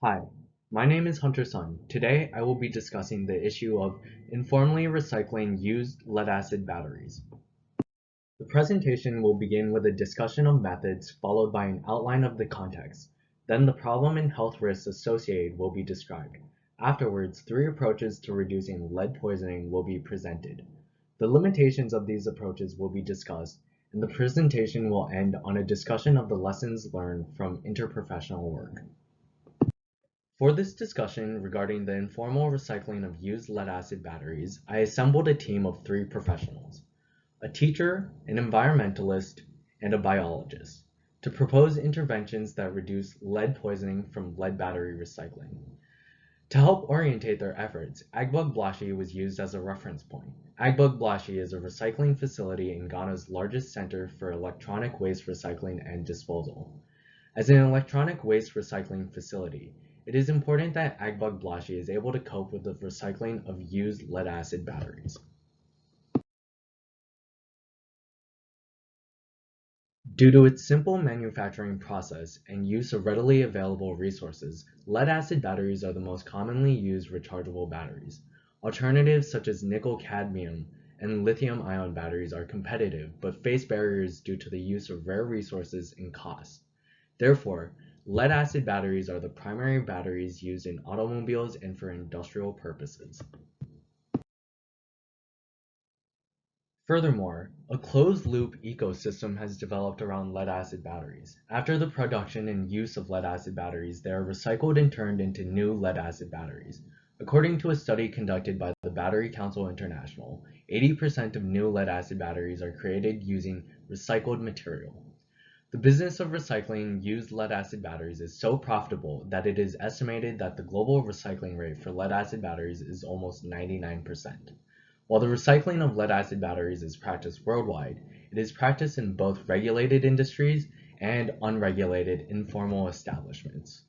Hi, my name is Hunter Sun. Today I will be discussing the issue of informally recycling used lead-acid batteries. The presentation will begin with a discussion of methods followed by an outline of the context. Then the problem and health risks associated will be described. Afterwards, three approaches to reducing lead poisoning will be presented. The limitations of these approaches will be discussed, and the presentation will end on a discussion of the lessons learned from interprofessional work. For this discussion regarding the informal recycling of used lead-acid batteries, I assembled a team of three professionals: a teacher, an environmentalist, and a biologist, to propose interventions that reduce lead poisoning from lead battery recycling. To help orientate their efforts, Agbug Blashi was used as a reference point. Agbug Blashi is a recycling facility in Ghana's largest center for electronic waste recycling and disposal. As an electronic waste recycling facility, it is important that Agbug Blashi is able to cope with the recycling of used lead-acid batteries. Due to its simple manufacturing process and use of readily available resources, lead-acid batteries are the most commonly used rechargeable batteries. Alternatives such as nickel-cadmium and lithium-ion batteries are competitive but face barriers due to the use of rare resources and cost. Therefore, lead-acid batteries are the primary batteries used in automobiles and for industrial purposes. Furthermore, a closed-loop ecosystem has developed around lead-acid batteries. After the production and use of lead-acid batteries, they are recycled and turned into new lead-acid batteries. According to a study conducted by the Battery Council International, 80% of new lead-acid batteries are created using recycled material. The business of recycling used lead-acid batteries is so profitable that it is estimated that the global recycling rate for lead-acid batteries is almost 99%. While the recycling of lead-acid batteries is practiced worldwide, it is practiced in both regulated industries and unregulated informal establishments.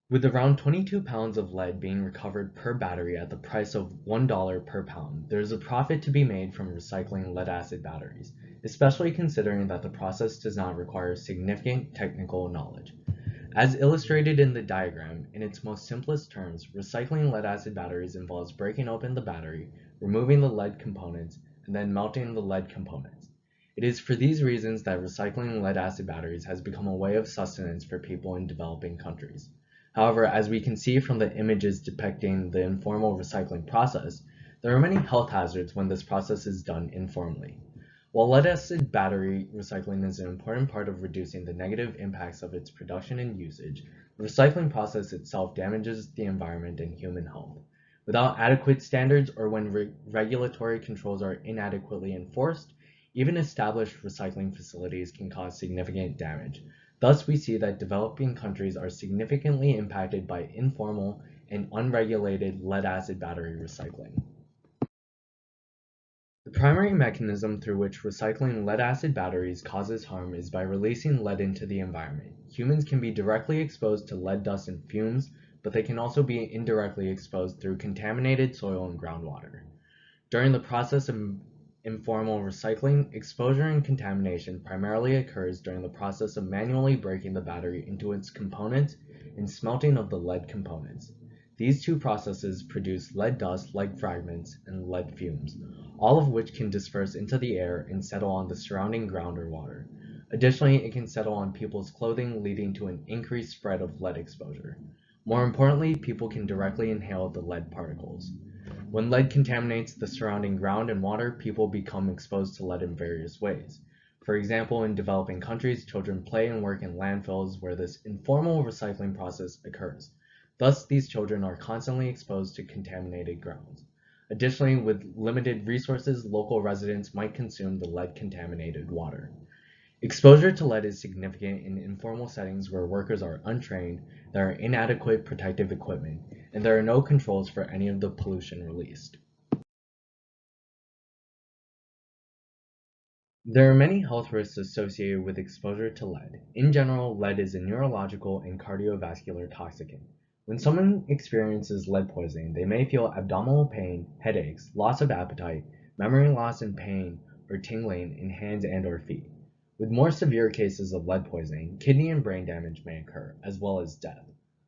With around 22 pounds of lead being recovered per battery at the price of $1 per pound, there is a profit to be made from recycling lead-acid batteries, especially considering that the process does not require significant technical knowledge. As illustrated in the diagram, in its most simplest terms, recycling lead-acid batteries involves breaking open the battery, removing the lead components, and then melting the lead components. It is for these reasons that recycling lead-acid batteries has become a way of sustenance for people in developing countries. However, as we can see from the images depicting the informal recycling process, there are many health hazards when this process is done informally. While lead-acid battery recycling is an important part of reducing the negative impacts of its production and usage, the recycling process itself damages the environment and human health. Without adequate standards or when regulatory controls are inadequately enforced, even established recycling facilities can cause significant damage. Thus, we see that developing countries are significantly impacted by informal and unregulated lead-acid battery recycling. The primary mechanism through which recycling lead-acid batteries causes harm is by releasing lead into the environment. Humans can be directly exposed to lead dust and fumes, but they can also be indirectly exposed through contaminated soil and groundwater. During the process of informal recycling, exposure and contamination primarily occurs during the process of manually breaking the battery into its components and smelting of the lead components. These two processes produce lead dust, lead fragments, and lead fumes, all of which can disperse into the air and settle on the surrounding ground or water. Additionally, it can settle on people's clothing, leading to an increased spread of lead exposure. More importantly, people can directly inhale the lead particles. When lead contaminates the surrounding ground and water, people become exposed to lead in various ways. For example, in developing countries, children play and work in landfills where this informal recycling process occurs. Thus, these children are constantly exposed to contaminated grounds. Additionally, with limited resources, local residents might consume the lead-contaminated water. Exposure to lead is significant in informal settings where workers are untrained, there are inadequate protective equipment, and there are no controls for any of the pollution released. There are many health risks associated with exposure to lead. In general, lead is a neurological and cardiovascular toxicant. When someone experiences lead poisoning, they may feel abdominal pain, headaches, loss of appetite, memory loss and pain, or tingling in hands and or feet. With more severe cases of lead poisoning, kidney and brain damage may occur, as well as death.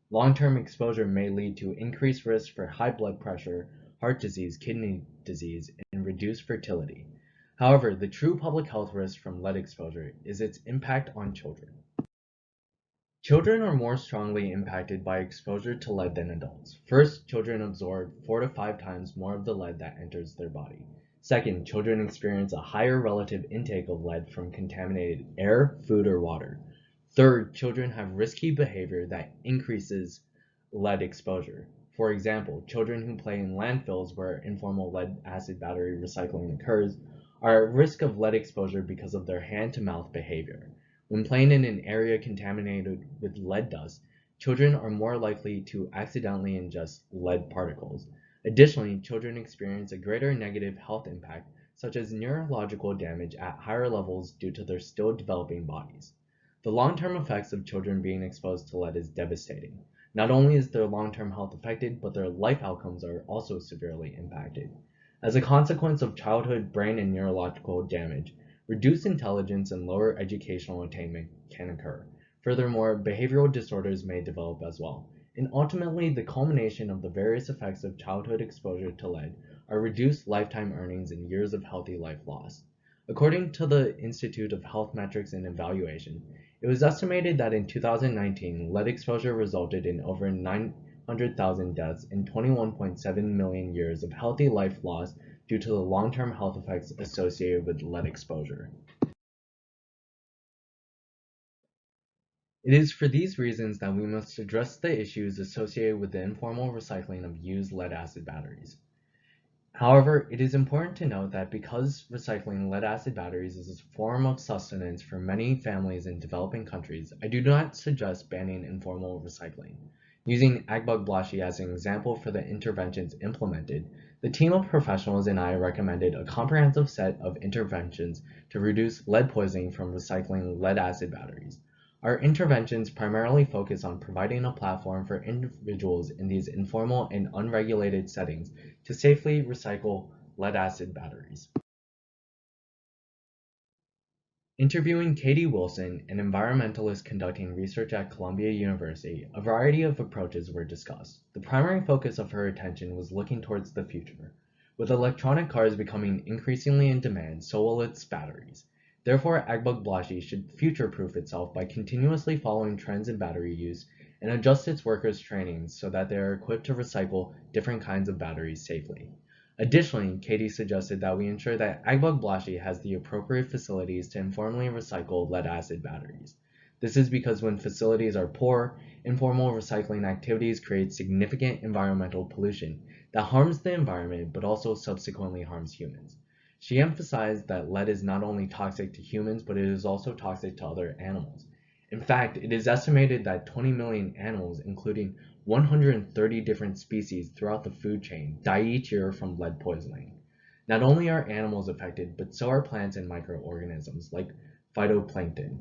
Long-term exposure may lead to increased risk for high blood pressure, heart disease, kidney disease, and reduced fertility. However, the true public health risk from lead exposure is its impact on children. Children are more strongly impacted by exposure to lead than adults. First, children absorb 4 to 5 times more of the lead that enters their body. Second, children experience a higher relative intake of lead from contaminated air, food, or water. Third, children have risky behavior that increases lead exposure. For example, children who play in landfills where informal lead acid battery recycling occurs are at risk of lead exposure because of their hand-to-mouth behavior. When playing in an area contaminated with lead dust, children are more likely to accidentally ingest lead particles. Additionally, children experience a greater negative health impact, such as neurological damage at higher levels due to their still developing bodies. The long-term effects of children being exposed to lead is devastating. Not only is their long-term health affected, but their life outcomes are also severely impacted. As a consequence of childhood brain and neurological damage, reduced intelligence and lower educational attainment can occur. Furthermore, behavioral disorders may develop as well. And ultimately, the culmination of the various effects of childhood exposure to lead are reduced lifetime earnings and years of healthy life lost. According to the Institute of Health Metrics and Evaluation, it was estimated that in 2019, lead exposure resulted in over 900,000 deaths and 21.7 million years of healthy life lost due to the long-term health effects associated with lead exposure. It is for these reasons that we must address the issues associated with the informal recycling of used lead-acid batteries. However, it is important to note that because recycling lead-acid batteries is a form of sustenance for many families in developing countries, I do not suggest banning informal recycling. Using Agbogblashi as an example for the interventions implemented, the team of professionals and I recommended a comprehensive set of interventions to reduce lead poisoning from recycling lead-acid batteries. Our interventions primarily focus on providing a platform for individuals in these informal and unregulated settings to safely recycle lead-acid batteries. Interviewing Katie Wilson, an environmentalist conducting research at Columbia University, a variety of approaches were discussed. The primary focus of her attention was looking towards the future. With electronic cars becoming increasingly in demand, so will its batteries. Therefore, Agbogblashi should future-proof itself by continuously following trends in battery use and adjust its workers' training so that they are equipped to recycle different kinds of batteries safely. Additionally, Katie suggested that we ensure that Agbogblashi has the appropriate facilities to informally recycle lead-acid batteries. This is because when facilities are poor, informal recycling activities create significant environmental pollution that harms the environment but also subsequently harms humans. She emphasized that lead is not only toxic to humans, but it is also toxic to other animals. In fact, it is estimated that 20 million animals, including 130 different species throughout the food chain, die each year from lead poisoning. Not only are animals affected, but so are plants and microorganisms, like phytoplankton.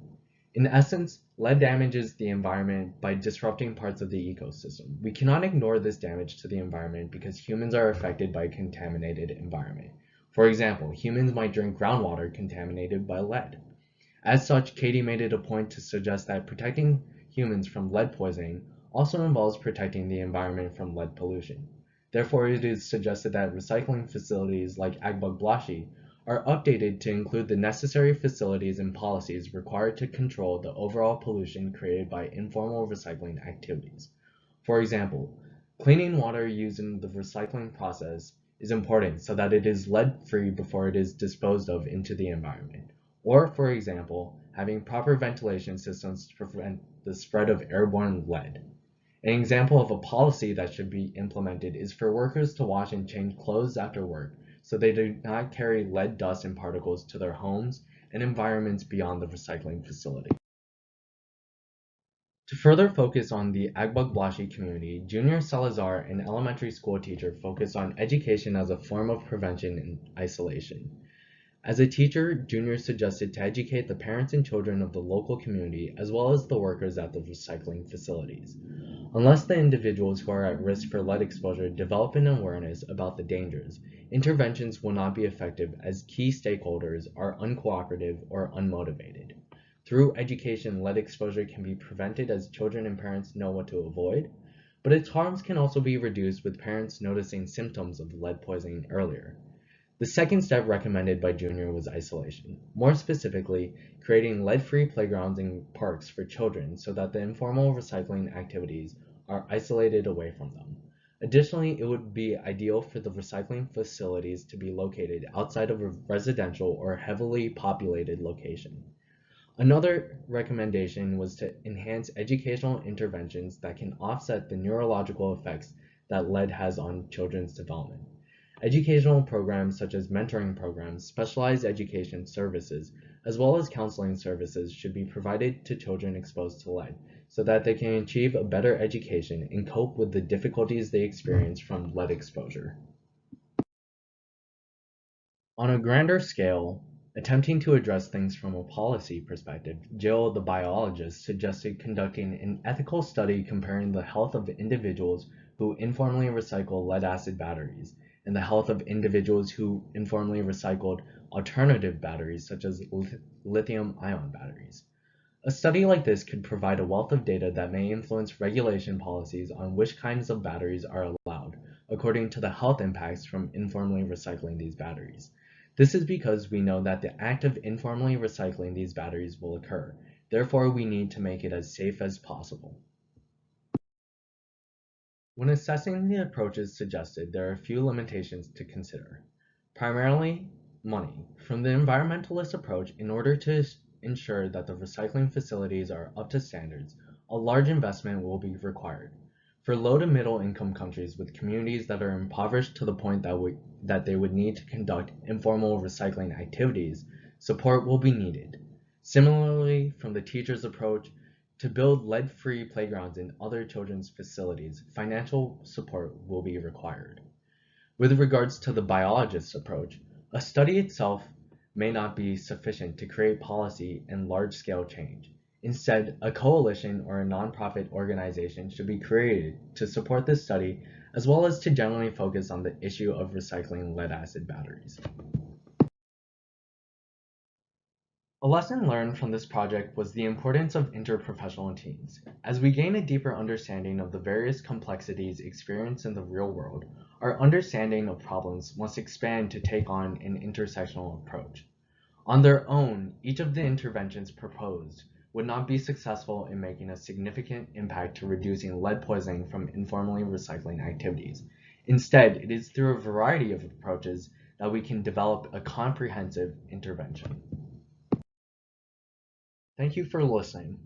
In essence, lead damages the environment by disrupting parts of the ecosystem. We cannot ignore this damage to the environment because humans are affected by a contaminated environment. For example, humans might drink groundwater contaminated by lead. As such, Katie made it a point to suggest that protecting humans from lead poisoning also involves protecting the environment from lead pollution. Therefore, it is suggested that recycling facilities like Agbogblashi are updated to include the necessary facilities and policies required to control the overall pollution created by informal recycling activities. For example, cleaning water used in the recycling process is important so that it is lead-free before it is disposed of into the environment. Or, for example, having proper ventilation systems to prevent the spread of airborne lead. An example of a policy that should be implemented is for workers to wash and change clothes after work so they do not carry lead dust and particles to their homes and environments beyond the recycling facility. To further focus on the Agbogblashi community, Junior Salazar, an elementary school teacher, focused on education as a form of prevention and isolation. As a teacher, Junior suggested to educate the parents and children of the local community as well as the workers at the recycling facilities. Unless the individuals who are at risk for lead exposure develop an awareness about the dangers, interventions will not be effective as key stakeholders are uncooperative or unmotivated. Through education, lead exposure can be prevented as children and parents know what to avoid, but its harms can also be reduced with parents noticing symptoms of lead poisoning earlier. The second step recommended by Junior was isolation, more specifically, creating lead-free playgrounds and parks for children so that the informal recycling activities are isolated away from them. Additionally, it would be ideal for the recycling facilities to be located outside of a residential or heavily populated location. Another recommendation was to enhance educational interventions that can offset the neurological effects that lead has on children's development. Educational programs such as mentoring programs, specialized education services, as well as counseling services should be provided to children exposed to lead so that they can achieve a better education and cope with the difficulties they experience from lead exposure. On a grander scale, attempting to address things from a policy perspective, Jill, the biologist, suggested conducting an ethical study comparing the health of individuals who informally recycle lead-acid batteries and the health of individuals who informally recycled alternative batteries such as lithium-ion batteries. A study like this could provide a wealth of data that may influence regulation policies on which kinds of batteries are allowed, according to the health impacts from informally recycling these batteries. This is because we know that the act of informally recycling these batteries will occur. Therefore, we need to make it as safe as possible. When assessing the approaches suggested, there are a few limitations to consider. Primarily, money. From the environmentalist approach, in order to ensure that the recycling facilities are up to standards, a large investment will be required. For low to middle income countries with communities that are impoverished to the point that they would need to conduct informal recycling activities, support will be needed. Similarly, from the teacher's approach, to build lead-free playgrounds in other children's facilities, financial support will be required. With regards to the biologist's approach, a study itself may not be sufficient to create policy and large-scale change. Instead, a coalition or a nonprofit organization should be created to support this study as well as to generally focus on the issue of recycling lead-acid batteries. A lesson learned from this project was the importance of interprofessional teams. As we gain a deeper understanding of the various complexities experienced in the real world, our understanding of problems must expand to take on an intersectional approach. On their own, each of the interventions proposed would not be successful in making a significant impact to reducing lead poisoning from informally recycling activities. Instead, it is through a variety of approaches that we can develop a comprehensive intervention. Thank you for listening.